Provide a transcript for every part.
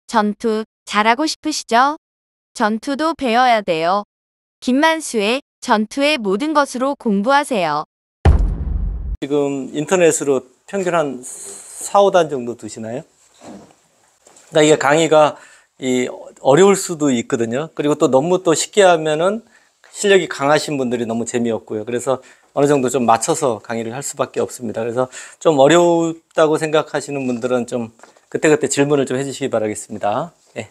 전투 잘하고 싶으시죠? 전투도 배워야 돼요. 김만수의 전투의 모든 것으로 공부하세요. 지금 인터넷으로 평균 한 4, 5단 정도 두시나요? 그러니까 이게 강의가 어려울 수도 있거든요. 그리고 또 너무 또 쉽게 하면은 실력이 강하신 분들이 너무 재미없고요. 그래서 어느 정도 좀 맞춰서 강의를 할 수밖에 없습니다. 그래서 좀 어렵다고 생각하시는 분들은 좀 그때그때 질문을 좀 해주시기 바라겠습니다. 네.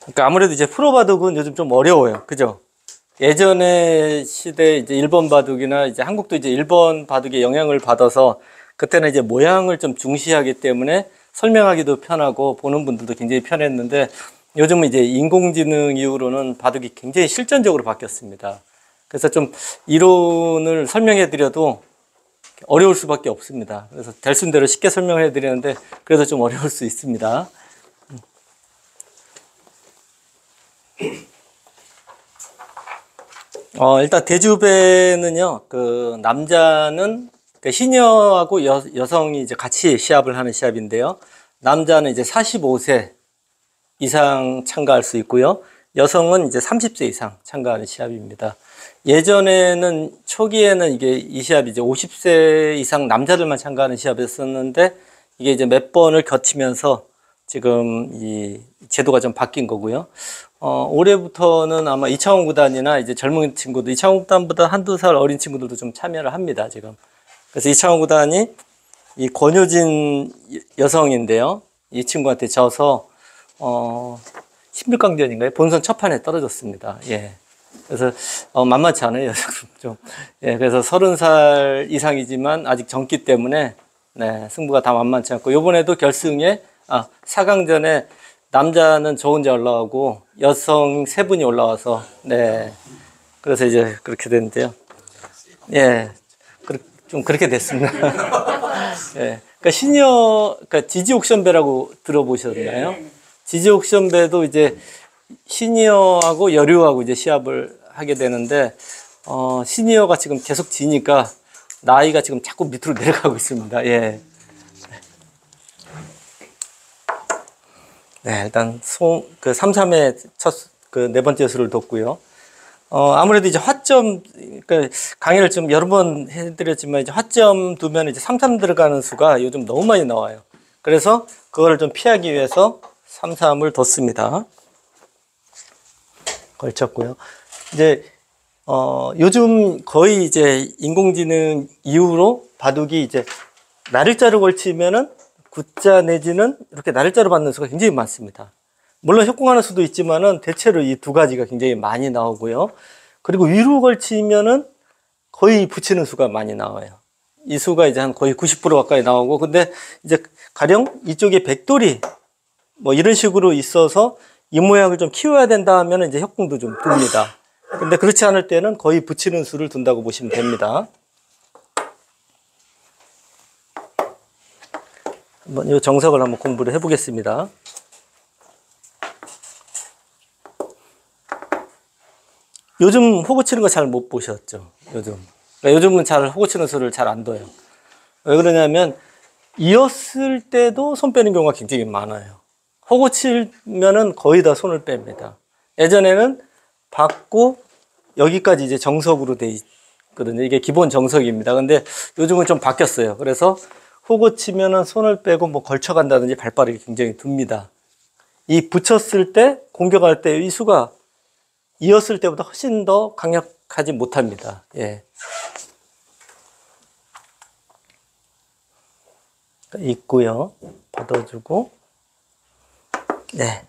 그러니까 아무래도 이제 프로 바둑은 요즘 좀 어려워요. 그죠? 예전의 시대 이제 일본 바둑이나 이제 한국도 이제 일본 바둑의 영향을 받아서 그때는 이제 모양을 좀 중시하기 때문에 설명하기도 편하고 보는 분들도 굉장히 편했는데 요즘은 이제 인공지능 이후로는 바둑이 굉장히 실전적으로 바뀌었습니다. 그래서 좀 이론을 설명해 드려도 어려울 수밖에 없습니다. 그래서 될 수 있는 대로 쉽게 설명해 드리는데 그래도 좀 어려울 수 있습니다. 일단 대주배는요, 그 남자는 그 시녀하고 여성이 이제 같이 시합을 하는 시합인데요. 남자는 이제 45세 이상 참가할 수 있고요. 여성은 이제 30세 이상 참가하는 시합입니다. 예전에는 초기에는 이 시합이 이제 50세 이상 남자들만 참가하는 시합이었었는데 이게 이제 몇 번을 거치면서 지금 이 제도가 좀 바뀐 거고요. 올해부터는 아마 이창원 구단이나 이제 젊은 친구들, 이창원 구단보다 한두 살 어린 친구들도 좀 참여를 합니다, 지금. 그래서 이창원 구단이 이 권효진 여성인데요. 이 친구한테 져서, 16강전인가요? 본선 첫 판에 떨어졌습니다. 예. 그래서, 만만치 않아요, 좀. 예, 그래서 30살 이상이지만 아직 젊기 때문에, 네, 승부가 다 만만치 않고, 요번에도 결승에, 4강전에 남자는 저 혼자 올라오고 여성 3분이 올라와서 네 그래서 이제 그렇게 됐는데요. 예, 좀 그렇게 됐습니다. 예, 그러니까 그러니까 지지 옥션배라고 들어보셨나요? 지지 옥션배도 이제 시니어하고 여류하고 이제 시합을 하게 되는데 시니어가 지금 계속 지니까 나이가 지금 자꾸 밑으로 내려가고 있습니다. 예. 네, 일단 그 3-3의 네 번째 수를 뒀고요. 아무래도 이제 그러니까 강의를 좀 여러 번 해드렸지만 이제 화점 두면 이제 3-3 들어가는 수가 요즘 너무 많이 나와요. 그래서 그거를 좀 피하기 위해서 3-3을 뒀습니다. 걸쳤고요. 이제 요즘 거의 이제 인공지능 이후로 바둑이 이제 날일자로 걸치면은 구자 내지는 이렇게 날일자로 받는 수가 굉장히 많습니다. 물론 협공하는 수도 있지만은 대체로 이 두 가지가 굉장히 많이 나오고요. 그리고 위로 걸치면은 거의 붙이는 수가 많이 나와요. 이 수가 이제 한 거의 90% 가까이 나오고, 근데 이제 가령 이쪽에 백돌이 뭐 이런 식으로 있어서 이 모양을 좀 키워야 된다 하면 이제 협공도 좀 둡니다. 근데 그렇지 않을 때는 거의 붙이는 수를 둔다고 보시면 됩니다. 한번 이 정석을 한번 공부를 해보겠습니다. 요즘 호구 치는 거 잘 못 보셨죠? 그러니까 요즘은 잘 호구 치는 수를 잘 안 둬요. 왜 그러냐면 이었을 때도 손 빼는 경우가 굉장히 많아요. 호구 치면은 거의 다 손을 뺍니다. 예전에는 받고 여기까지 이제 정석으로 돼 있거든요. 이게 기본 정석입니다. 근데 요즘은 좀 바뀌었어요. 그래서 호구 치면은 손을 빼고 뭐 걸쳐간다든지 발빠르게 굉장히 둡니다. 이 붙였을 때, 공격할 때 이 수가 이었을 때보다 훨씬 더 강력하지 못합니다. 예. 있고요. 받아주고. 네.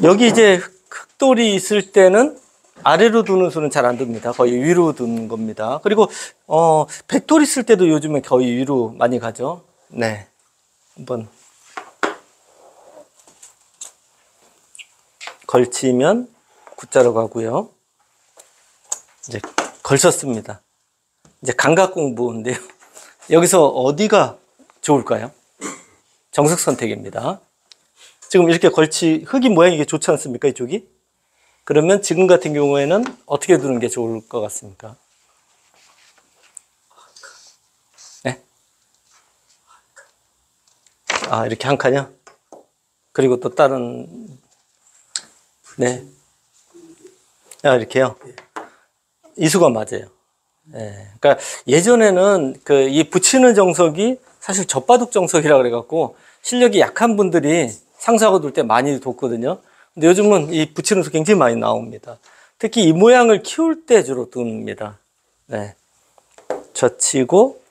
여기 이제 흑돌이 있을 때는 아래로 두는 수는 잘 안 둡니다. 거의 위로 두는 겁니다. 그리고 백돌 있을 때도 요즘에 거의 위로 많이 가죠. 네, 한번 걸치면 굿자로 가고요. 이제 걸쳤습니다. 이제 감각 공부인데요. 여기서 어디가 좋을까요? 정석 선택입니다. 지금 이렇게 흙이 모양이 이게 좋지 않습니까? 이쪽이? 그러면 지금 같은 경우에는 어떻게 두는 게 좋을 것 같습니까? 아, 이렇게 한 칸이요? 그리고 또 다른, 네. 아, 이렇게요? 이 수가 맞아요. 예. 그러니까 예전에는 그 이 붙이는 정석이 사실 젖바둑 정석이라 그래갖고 실력이 약한 분들이 상사하고 둘 때 많이 뒀거든요. 근데 요즘은 이 붙이는 수 굉장히 많이 나옵니다. 특히 이 모양을 키울 때 주로 둡니다. 네. 젖히고,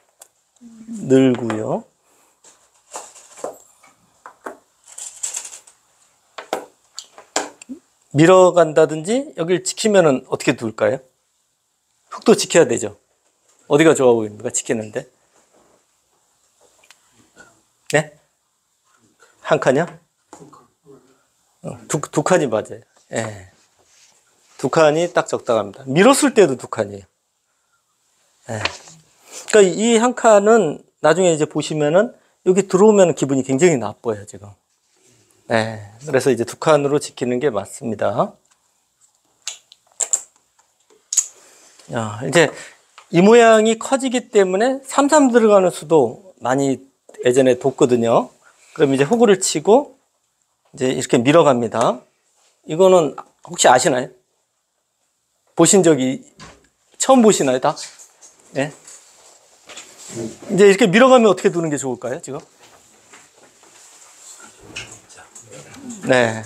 늘고요. 밀어간다든지 여기를 지키면은 어떻게 둘까요? 흙도 지켜야 되죠. 어디가 좋아 보입니까? 지키는데. 네? 한 칸이요? 두 칸이 맞아요. 예. 두 칸이 딱 적당합니다. 밀었을 때도 두 칸이에요. 예. 그러니까 이 한 칸은 나중에 이제 보시면은 여기 들어오면 기분이 굉장히 나빠요, 지금. 예. 그래서 이제 두 칸으로 지키는 게 맞습니다. 야, 이제 이 모양이 커지기 때문에 3-3 들어가는 수도 많이 예전에 뒀거든요. 그럼 이제 호구를 치고 이제 이렇게 밀어갑니다. 이거는 혹시 아시나요? 보신 적이 처음 보시나요, 다? 예. 이제 이렇게 밀어가면 어떻게 두는 게 좋을까요, 지금? 네.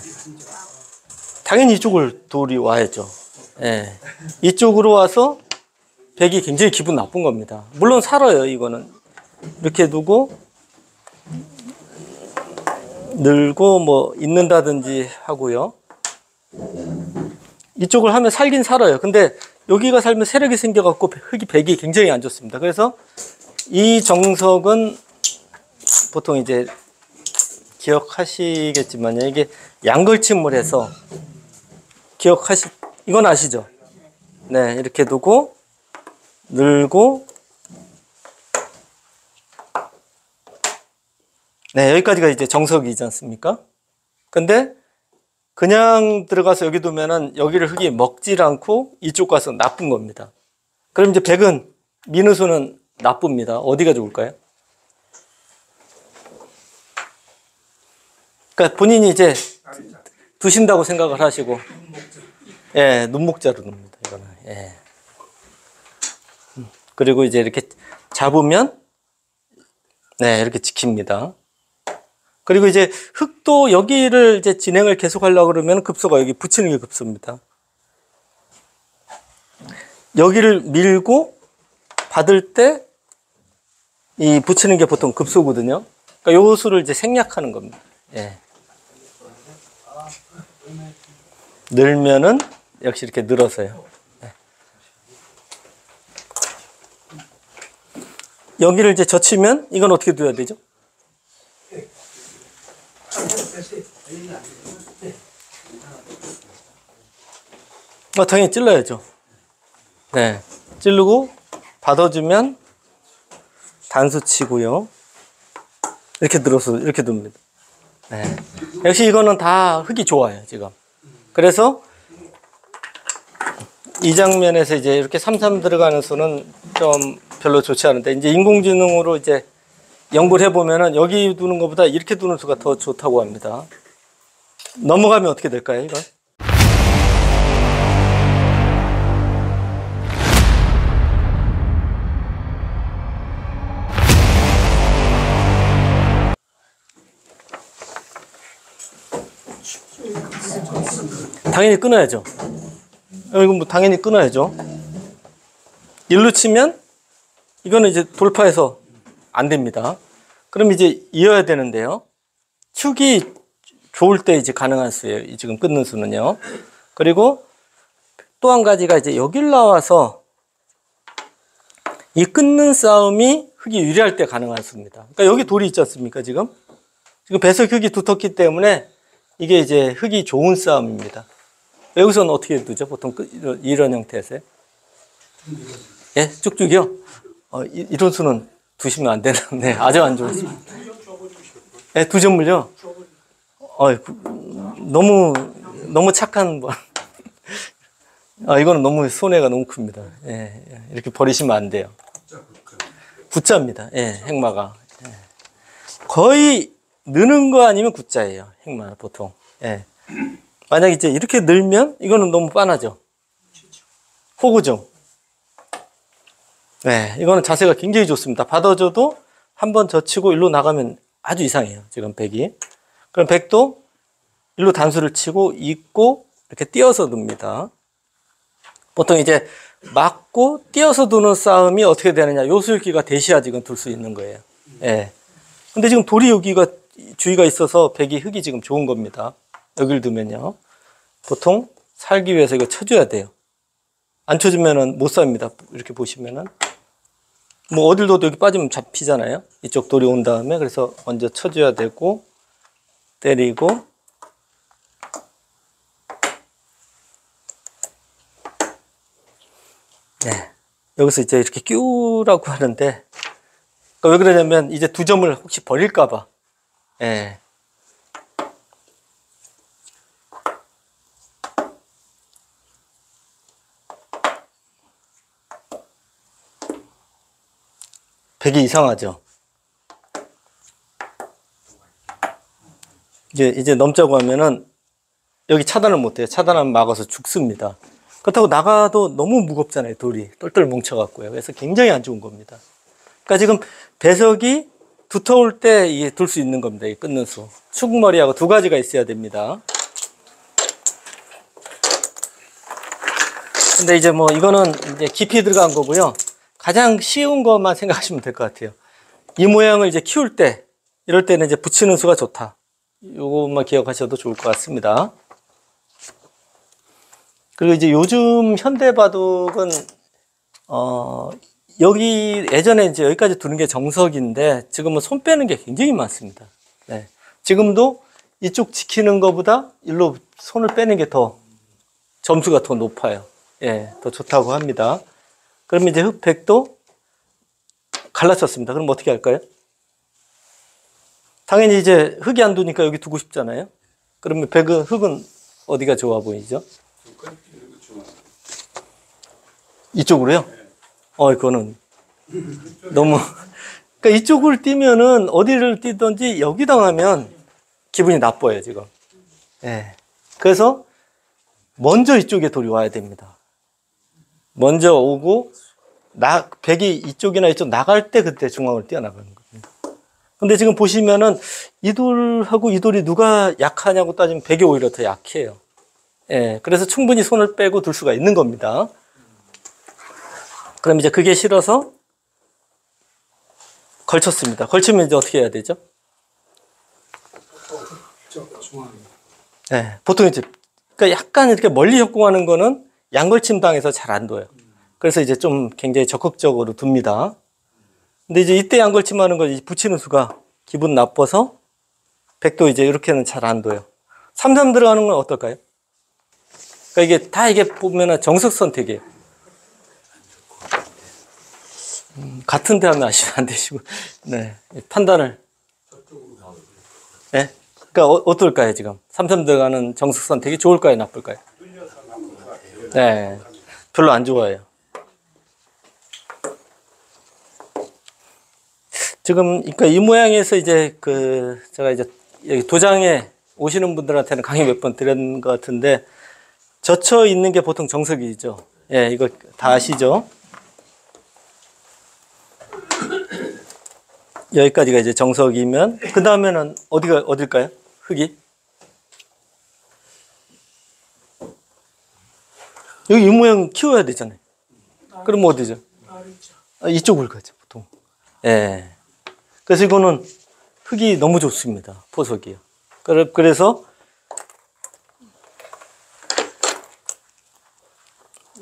당연히 이쪽을 돌이 와야죠. 예. 이쪽으로 와서 백이 굉장히 기분 나쁜 겁니다. 물론 살아요, 이거는. 이렇게 두고, 늘고, 뭐, 있는다든지 하고요. 이쪽을 하면 살긴 살아요. 근데 여기가 살면 세력이 생겨갖고 백이 굉장히 안 좋습니다. 그래서 이 정석은 보통 이제 기억하시겠지만요. 이게 양걸침을 해서 이건 아시죠? 네, 이렇게 두고, 늘고, 네, 여기까지가 이제 정석이지 않습니까? 근데 그냥 들어가서 여기 두면은 여기를 흙이 먹질 않고 이쪽 가서 나쁜 겁니다. 그럼 이제 백은 민우수는 나쁩니다. 어디가 좋을까요? 그러니까 본인이 이제 두신다고 생각을 하시고, 예, 눈목자로 둡니다. 이거는. 예. 그리고 이제 이렇게 잡으면, 네, 이렇게 지킵니다. 그리고 이제 흙도 여기를 이제 진행을 계속 하려고 그러면 급소가 여기 붙이는 게 급소입니다. 여기를 밀고 받을 때 이 붙이는 게 보통 급소거든요. 그러니까 요 수를 이제 생략하는 겁니다. 예. 늘면은 역시 이렇게 늘어서요. 예. 여기를 이제 젖히면 이건 어떻게 둬야 되죠? 당연히 찔러야죠. 네. 찌르고 받아주면 단수 치고요. 이렇게 들어서 이렇게 둡니다. 네. 역시 이거는 다 흙이 좋아요, 지금. 그래서 이 장면에서 이제 이렇게 3-3 들어가는 수는 좀 별로 좋지 않은데, 이제 인공지능으로 이제 연구를 해보면은 여기 두는 것보다 이렇게 두는 수가 더 좋다고 합니다. 넘어가면 어떻게 될까요, 이건? 당연히 끊어야죠. 이건 뭐 당연히 끊어야죠. 일로 치면 이거는 이제 돌파해서 안 됩니다. 그럼 이제 이어야 되는데요. 축이 좋을 때 이제 가능한 수예요. 지금 끊는 수는요. 그리고 또 한 가지가 이제 여길 나와서 이 끊는 싸움이 흙이 유리할 때 가능한 수입니다. 그러니까 여기 돌이 있지 않습니까, 지금? 지금 배석 흙이 두텁기 때문에 이게 이제 흙이 좋은 싸움입니다. 여기서는 어떻게 두죠? 보통 이런 형태에서요? 예, 쭉쭉이요? 이런 수는 두시면 안 되는데, 아주 안 좋은 수. 예, 두 점을요? 너무 착한 분. 이거는 너무 손해가 너무 큽니다. 예, 이렇게 버리시면 안 돼요. 부자입니다. 예, 행마가. 예. 거의 느는 거 아니면 굿자예요. 핵마 보통. 예. 만약 이제 이렇게 늘면 이거는 너무 빤하죠. 호구죠. 네, 이거는 자세가 굉장히 좋습니다. 받아줘도 한번 젖히고 일로 나가면 아주 이상해요. 지금 백이. 그럼 백도 일로 단수를 치고 잇고 이렇게 띄어서 둡니다. 보통 이제 맞고 띄어서 두는 싸움이 어떻게 되느냐. 요술기가 대시야 지금 둘 수 있는 거예요. 예. 근데 지금 돌이 여기가 주의가 있어서 백이 흙이 지금 좋은 겁니다. 여기를 두면요. 보통 살기 위해서 이거 쳐줘야 돼요. 안 쳐주면은 못 삽니다. 이렇게 보시면은. 뭐 어딜 둬도 여기 빠지면 잡히잖아요. 이쪽 돌이 온 다음에. 그래서 먼저 쳐줘야 되고, 때리고, 네. 여기서 이제 이렇게 끼우라고 하는데, 그러니까 왜 그러냐면 이제 두 점을 혹시 버릴까봐. 예. 백이 이상하죠. 이제 넘자고 하면은 여기 차단을 못 해요. 차단하면 막아서 죽습니다. 그렇다고 나가도 너무 무겁잖아요. 돌이 똘똘 뭉쳐갖고요. 그래서 굉장히 안 좋은 겁니다. 그러니까 지금 배석이 두터울 때 이게 둘 수 있는 겁니다. 이 끊는 수. 축머리하고 두 가지가 있어야 됩니다. 근데 이제 뭐 이거는 이제 깊이 들어간 거고요. 가장 쉬운 것만 생각하시면 될 것 같아요. 이 모양을 이제 키울 때, 이럴 때는 이제 붙이는 수가 좋다. 요것만 기억하셔도 좋을 것 같습니다. 그리고 이제 요즘 현대 바둑은, 여기, 예전에 이제 여기까지 두는 게 정석인데, 지금은 손 빼는 게 굉장히 많습니다. 네. 지금도 이쪽 지키는 것보다 일로 손을 빼는 게 더 점수가 더 높아요. 예, 더 좋다고 합니다. 그러면 이제 흑백도 갈라쳤습니다. 그럼 어떻게 할까요? 당연히 이제 흑이 안 두니까 여기 두고 싶잖아요. 그러면 흑은 어디가 좋아 보이죠? 이쪽으로요? 이거는 너무. 그러니까 이쪽을 뛰면은 어디를 뛰든지 여기 당하면 기분이 나빠요, 지금. 예. 그래서 먼저 이쪽에 돌이 와야 됩니다. 먼저 오고, 백이 이쪽이나 이쪽 나갈 때 그때 중앙을 뛰어나가는 겁니다. 근데 지금 보시면은 이 돌하고 이 돌이 누가 약하냐고 따지면 백이 오히려 더 약해요. 예. 그래서 충분히 손을 빼고 둘 수가 있는 겁니다. 그럼 이제 그게 싫어서 걸쳤습니다. 걸치면 이제 어떻게 해야 되죠? 네, 보통 이제, 그러니까 약간 이렇게 멀리 협공하는 거는 양걸침 당해서 잘 안 둬요. 그래서 이제 좀 굉장히 적극적으로 둡니다. 근데 이제 이때 양걸침 하는 거 붙이는 수가 기분 나빠서 백도 이제 이렇게는 잘 안 둬요. 3-3 들어가는 건 어떨까요? 그러니까 이게 다 이게 보면은 정석 선택이에요. 같은 데 하면 아시면 안 되시고, 네. 판단을. 네. 그러니까 어떨까요, 지금? 3-3 들어가는 정석 선택이 좋을까요, 나쁠까요? 네. 별로 안 좋아요. 지금, 그러니까 이 모양에서 이제 제가 이제 여기 도장에 오시는 분들한테는 강의 몇 번 드린 것 같은데, 젖혀 있는 게 보통 정석이죠. 예, 이거 다 아시죠? 여기까지가 이제 정석이면, 그 다음에는 어딜까요? 흙이? 여기 이 모양 키워야 되잖아요. 그럼 어디죠? 이쪽을 가죠, 보통. 예. 그래서 이거는 흙이 너무 좋습니다. 포석이요. 그래서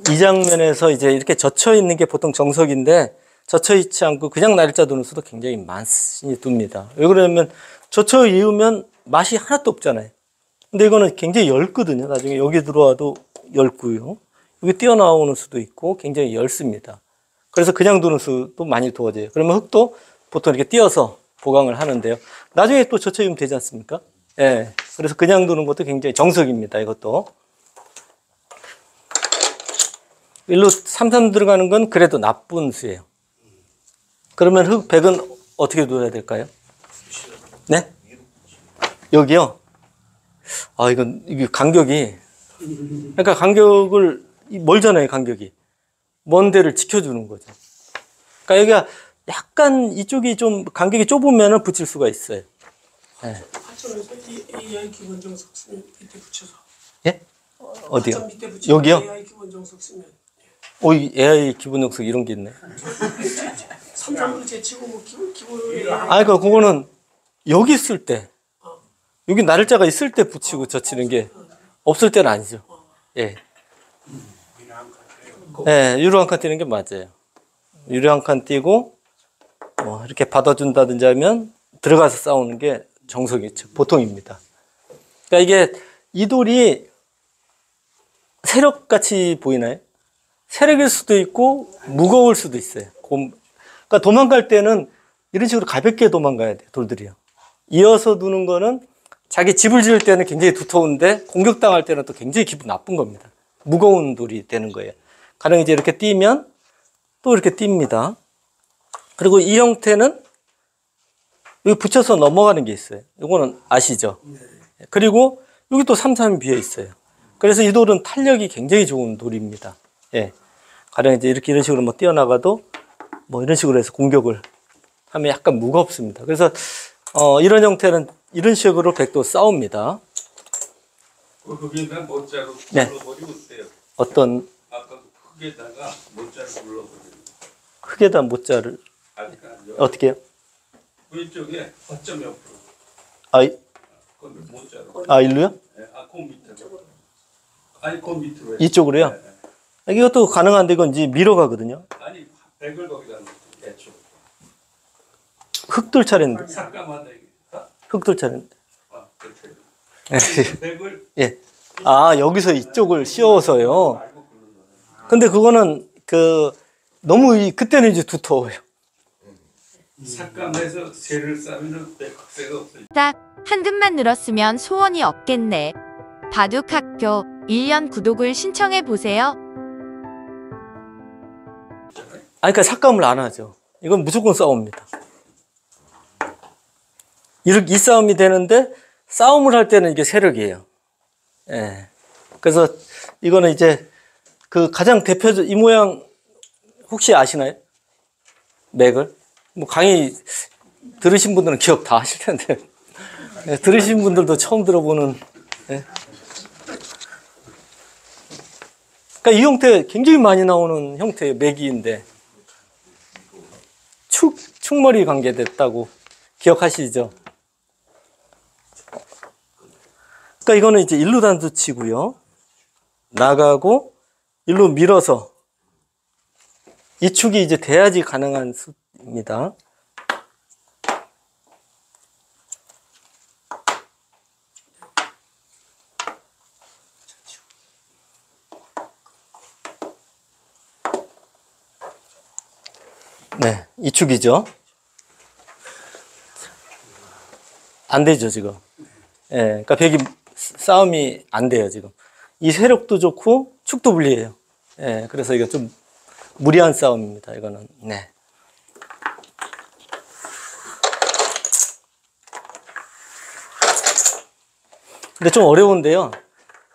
이 장면에서 이제 이렇게 젖혀 있는 게 보통 정석인데, 젖혀 있지 않고 그냥 날짜 두는 수도 굉장히 많이 둡니다. 왜 그러냐면 젖혀 이으면 맛이 하나도 없잖아요. 근데 이거는 굉장히 엷거든요. 나중에 여기 들어와도 엷고요. 여기 뛰어나오는 수도 있고 굉장히 엷습니다. 그래서 그냥 두는 수도 많이 두어져요. 그러면 흙도 보통 이렇게 띄어서 보강을 하는데요. 나중에 또 젖혀 이으면 되지 않습니까? 예. 그래서 그냥 두는 것도 굉장히 정석입니다. 이것도. 일로 3-3 들어가는 건 그래도 나쁜 수예요. 그러면 백은 어떻게 둬야 될까요? 네? 여기요? 이게 간격이. 그러니까 간격을, 멀잖아요, 간격이. 먼 데를 지켜주는 거죠. 그러니까 여기가 약간 이쪽이 좀 간격이 좁으면 붙일 수가 있어요. 네. 하천에서 이 AI 기본 정석 쓰면 밑에 붙여서. 예? 어디요? 하천 밑에 붙여서 여기요? AI 기본 정석 쓰면. 이 AI 기본 역석 이런 게 있네. 삼삼으로 제치고 뭐 기본을. 그러니까 그거는 여기 있을 때, 여기 날짜가 있을 때 붙이고 젖히는 게 없을 때는 아니죠. 예. 예, 유로 한 칸 띄는 게 맞아요. 유로 한 칸 띄고, 이렇게 받아준다든지 하면 들어가서 싸우는 게 정석이죠. 보통입니다. 그러니까 이게 이 돌이 세력같이 보이나요? 세력일 수도 있고 무거울 수도 있어요. 그러니까 도망갈 때는 이런 식으로 가볍게 도망가야 돼요. 돌들이요. 이어서 두는 거는 자기 집을 지을 때는 굉장히 두터운데 공격당할 때는 또 굉장히 기분 나쁜 겁니다. 무거운 돌이 되는 거예요. 가령 이제 이렇게 띄면 또 이렇게 띕니다. 그리고 이 형태는 여기 붙여서 넘어가는 게 있어요. 이거는 아시죠? 그리고 여기 또 3-3이 비어 있어요. 그래서 이 돌은 탄력이 굉장히 좋은 돌입니다. 예. 가령 이제 이렇게 이런 식으로 뭐 뛰어나가도 뭐 이런 식으로 해서 공격을 하면 약간 무겁습니다. 그래서 이런 형태는 이런 식으로 백도 싸웁니다. 흙에다 모자로 네. 눌러버리면 어때요? 어떤 아까 흙에다가 모자로 눌러버리면 흙에다 모자를 아까 어떻게 해요? 왼쪽에 허점 옆으로 거기 모자로 일로요? 네, 그 밑으로 그 밑으로 이쪽으로요? 네, 네. 이것도 가능한데 이건 이제 밀어 가거든요. 아니 백을 거기다 놓고 대충 흙돌 차례인데. 삭감하다 이게 흙돌 차례인데. 그렇죠. 백을 예. 여기서 이쪽을 씌워서요. 알고 굴르는 거예요. 근데 그거는 너무 그때는 이제 두터워요. 삭감해서 새를 싸면은 백새가 없어요. 딱 한 듭만 늘었으면 소원이 없겠네. 바둑학교 1년 구독을 신청해 보세요. 그러니까 삭감을 안 하죠. 이건 무조건 싸웁니다. 이 싸움이 되는데 싸움을 할 때는 이게 세력이에요. 예. 그래서 이거는 이제 가장 대표적 이 모양 혹시 아시나요? 맥을? 뭐 강의 들으신 분들은 기억 다 하실 텐데 예, 들으신 분들도 처음 들어보는. 예. 그러니까 이 형태 굉장히 많이 나오는 형태의 맥이인데 축머리 관계됐다고 기억하시죠? 그러니까 이거는 이제 일루 단수 치고요. 나가고 일로 밀어서 이 축이 이제 돼야지 가능한 수입니다. 네, 이 축이죠. 안 되죠, 지금. 예, 그러니까 백이 싸움이 안 돼요, 지금. 이 세력도 좋고 축도 불리해요. 예, 그래서 이거 좀 무리한 싸움입니다, 이거는. 네. 근데 좀 어려운데요.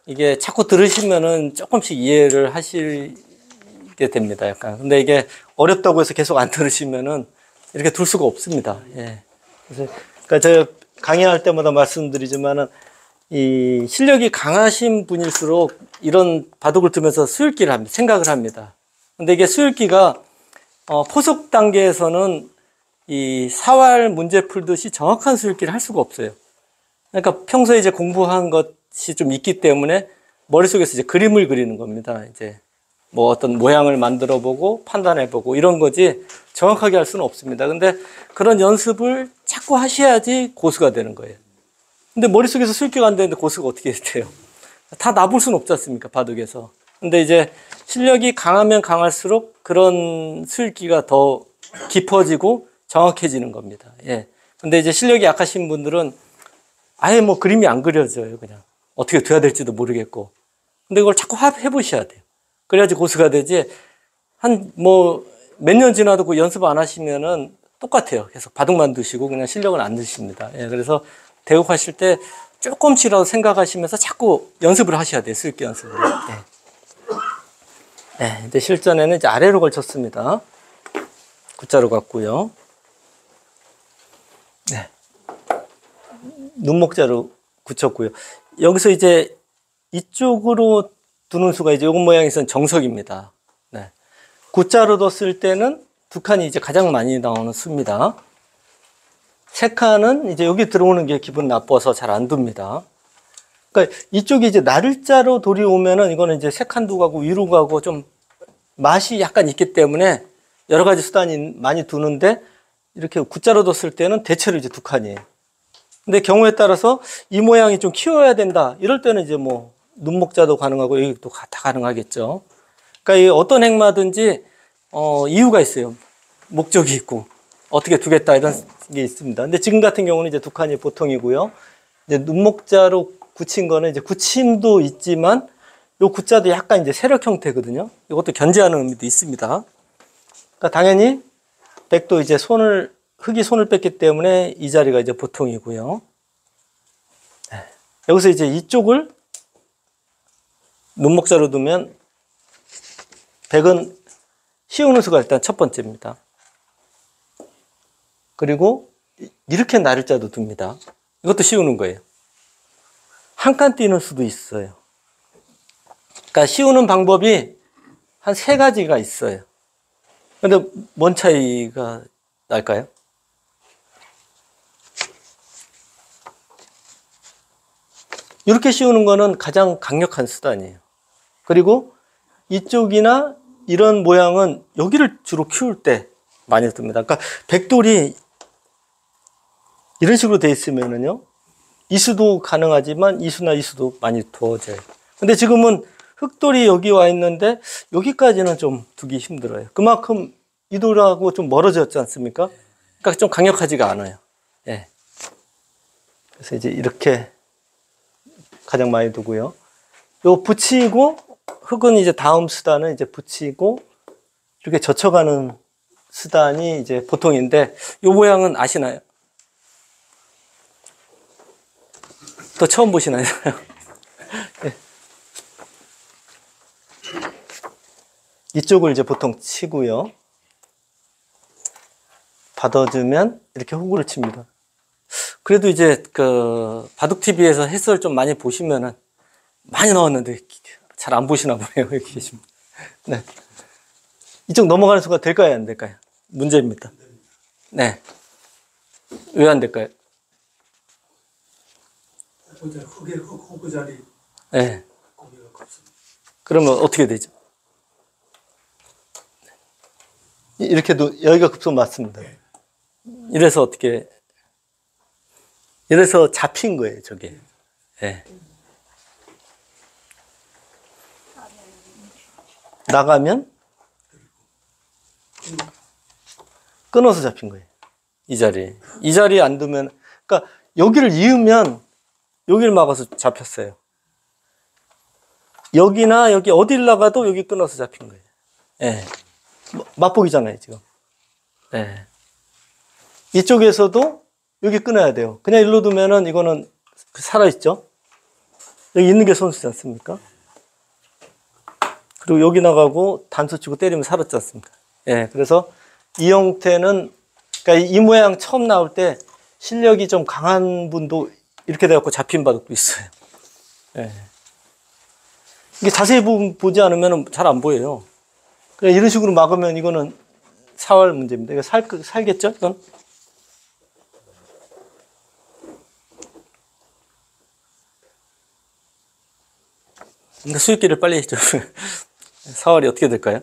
이게 자꾸 들으시면은 조금씩 이해를 하시게 됩니다, 약간. 근데 이게 어렵다고 해서 계속 안 들으시면은 이렇게 둘 수가 없습니다. 예. 그래서, 그러니까 제가 강의할 때마다 말씀드리지만은 이 실력이 강하신 분일수록 이런 바둑을 두면서 수읽기를 합니다. 생각을 합니다. 근데 이게 수읽기가 포석 단계에서는 이 사활 문제 풀듯이 정확한 수읽기를 할 수가 없어요. 그러니까 평소에 이제 공부한 것이 좀 있기 때문에 머릿속에서 이제 그림을 그리는 겁니다. 이제 뭐 어떤 모양을 만들어 보고 판단해 보고 이런 거지 정확하게 할 수는 없습니다. 근데 그런 연습을 자꾸 하셔야지 고수가 되는 거예요. 근데 머릿속에서 수익기가 안 되는데 고수가 어떻게 돼요? 다 나볼 수는 없지 않습니까? 바둑에서. 근데 이제 실력이 강하면 강할수록 그런 수익기가 더 깊어지고 정확해지는 겁니다. 예. 근데 이제 실력이 약하신 분들은 아예 뭐 그림이 안 그려져요. 그냥. 어떻게 돼야 될지도 모르겠고. 근데 이걸 자꾸 해보셔야 돼요. 그래야지 고수가 되지. 몇 년 지나도 그 연습 안 하시면은 똑같아요. 계속 바둑만 두시고 그냥 실력은 안 드십니다. 예. 그래서 대국하실 때 조금씩이라도 생각하시면서 자꾸 연습을 하셔야 돼요. 쓸기 연습을. 네, 이제 실전에는 이제 아래로 걸쳤습니다. X자로 갔고요. 네. 눈목자로 굳혔고요. 여기서 이제 이쪽으로 두는 수가 이제 요건 모양에서는 정석입니다. 네. X자로 뒀을 때는 두 칸이 이제 가장 많이 나오는 수입니다. 세 칸은 이제 여기 들어오는 게 기분 나빠서 잘 안 둡니다. 그러니까 이쪽이 이제 나를자로 돌이 오면은 이거는 이제 세 칸도 가고 위로 가고 좀 맛이 약간 있기 때문에 여러 가지 수단이 많이 두는데 이렇게 X자로 뒀을 때는 대체로 이제 두 칸이에요. 근데 경우에 따라서 이 모양이 좀 키워야 된다. 이럴 때는 이제 뭐 눈목자도 가능하고 여기도 다 가능하겠죠. 그러니까 이 어떤 행마든지 이유가 있어요. 목적이 있고 어떻게 두겠다 이런 게 있습니다. 근데 지금 같은 경우는 이제 두 칸이 보통이고요. 이제 눈목자로 굳힌 거는 이제 굳힘도 있지만 요 X자도 약간 이제 세력 형태거든요. 이것도 견제하는 의미도 있습니다. 그러니까 당연히 백도 이제 흙이 손을 뺐기 때문에 이 자리가 이제 보통이고요. 네. 여기서 이제 이쪽을 눈목자로 두면 백은 씌우는 수가 일단 첫 번째입니다. 그리고 이렇게 나를자도 둡니다. 이것도 씌우는 거예요. 한 칸 띄는 수도 있어요. 그러니까 씌우는 방법이 한 세 가지가 있어요. 근데 뭔 차이가 날까요? 이렇게 씌우는 거는 가장 강력한 수단이에요. 그리고 이쪽이나 이런 모양은 여기를 주로 키울 때 많이 듭니다. 그러니까 백돌이 이런 식으로 돼 있으면은요, 이수도 가능하지만 이수나 이수도 많이 두어져요. 근데 지금은 흙돌이 여기 와 있는데 여기까지는 좀 두기 힘들어요. 그만큼 이 돌하고 좀 멀어졌지 않습니까? 그러니까 좀 강력하지가 않아요. 예. 그래서 이제 이렇게 가장 많이 두고요. 요 붙이고 흙은 이제 다음 수단은 이제 붙이고 이렇게 젖혀가는 수단이 이제 보통인데 요 모양은 아시나요? 또 처음 보시나요? 네. 이쪽을 이제 보통 치고요. 받아주면 이렇게 호구를 칩니다. 그래도 이제 그 바둑TV에서 해설 좀 많이 보시면은 많이 나왔는데 잘 안 보시나 보네요. 여기 계십니다. 네. 이쪽 넘어가는 수가 될까요? 안 될까요? 문제입니다. 네. 왜 안 될까요? 흙의 흙 자리 네. 고기가 없습니다. 그러면 어떻게 되죠? 이렇게도 여기가 급소 맞습니다. 이래서 어떻게 이래서 잡힌 거예요, 저게. 네. 나가면 끊어서 잡힌 거예요. 이 자리에. 이 자리에 안 두면, 그러니까 여기를 이으면 여기를 막아서 잡혔어요. 여기나 여기 어딜 나가도 여기 끊어서 잡힌 거예요. 예. 네. 맛보기잖아요, 지금. 예. 네. 이쪽에서도 여기 끊어야 돼요. 그냥 일로 두면은 이거는 살아있죠? 여기 있는 게 손수지 않습니까? 그리고 여기 나가고 단수 치고 때리면 살았지 않습니까? 예, 그래서 이 형태는, 그러니까 이 모양 처음 나올 때 실력이 좀 강한 분도 이렇게 돼갖고 잡힌 바둑도 있어요. 예. 이게 자세히 보지 않으면 잘 안 보여요. 그냥 이런 식으로 막으면 이거는 사활 문제입니다. 이거 살겠죠? 이건? 그러니까 수익기를 빨리 좀 사활이 어떻게 될까요?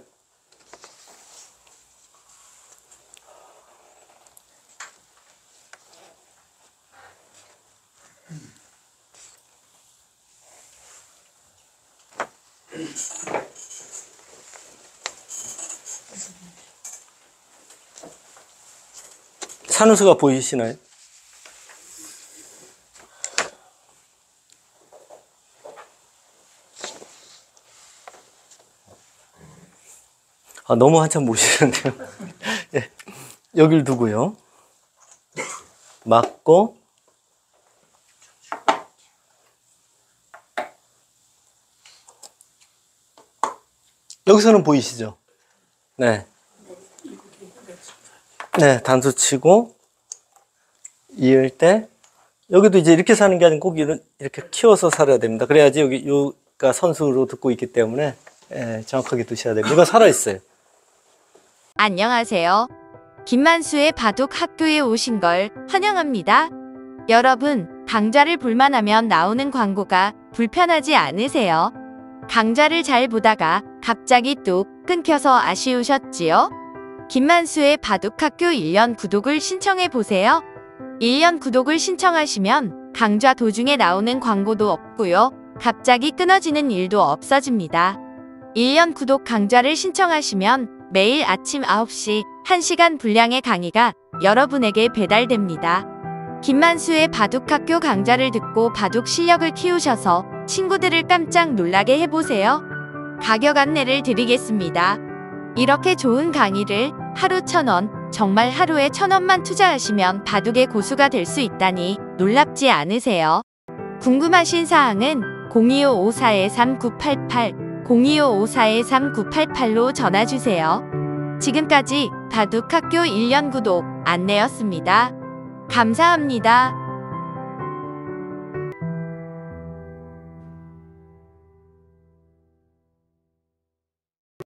산호수가 보이시나요? 아, 너무 한참 모시는데요. 예, 여길 두고요. 맞고, 여기서는 보이시죠? 네. 네, 단수 치고 이을 때 여기도 이제 이렇게 사는 게 아니고 꼭 이렇게 키워서 살아야 됩니다. 그래야지 여기가 선수로 듣고 있기 때문에 정확하게 두셔야 됩니다. 이거 살아있어요. 안녕하세요. 김만수의 바둑 학교에 오신 걸 환영합니다. 여러분, 강좌를 볼만하면 나오는 광고가 불편하지 않으세요? 강좌를 잘 보다가 갑자기 뚝 끊겨서 아쉬우셨지요? 김만수의 바둑학교 1년 구독을 신청해 보세요. 1년 구독을 신청하시면 강좌 도중에 나오는 광고도 없고요. 갑자기 끊어지는 일도 없어집니다. 1년 구독 강좌를 신청하시면 매일 아침 9시 1시간 분량의 강의가 여러분에게 배달됩니다. 김만수의 바둑학교 강좌를 듣고 바둑 실력을 키우셔서 친구들을 깜짝 놀라게 해보세요. 가격 안내를 드리겠습니다. 이렇게 좋은 강의를 하루 1,000원, 정말 하루에 1,000원만 투자하시면 바둑의 고수가 될 수 있다니 놀랍지 않으세요? 궁금하신 사항은 025-54-3988, 025-54-3988로 전화주세요. 지금까지 바둑학교 1년 구독 안내였습니다. 감사합니다.